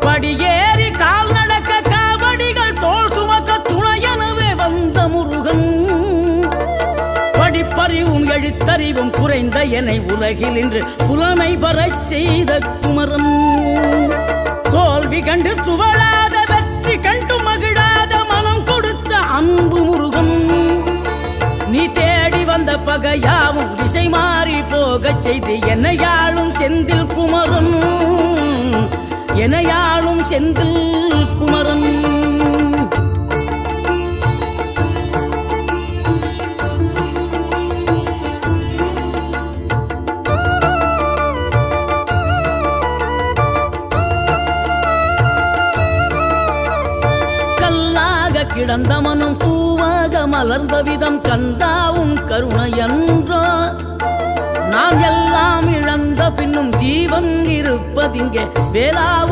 படியேறி கால் நடக்க காவடிகள் தோல் சுமக்க துணையனவே வந்த முருகன். படிப்பறிவும் எழுத்தறிவும் குறைந்த என்னை உலகில் இன்று புலமை பெறச் செய்த குமரன். தோல்வி கண்டு துவளாத வெற்றி கண்டு மகிழாத மனம் கொடுத்த அன்பு முருகன். நீ தேடி வந்த பகையாவும் திசை மாறி போகச் செய்து என்னையாளும் செந்தில் குமரன். என்னையாளும் செந்தில் குமரன். கல்லாக கிடந்த மனம் பூவாக மலர்ந்த விதம் கந்தாவும் கருணை என்றோ. நாம் எல்லாம் இழந்த பின்னும் ஜீவன் இருப்பதிங்கே வேளாவும்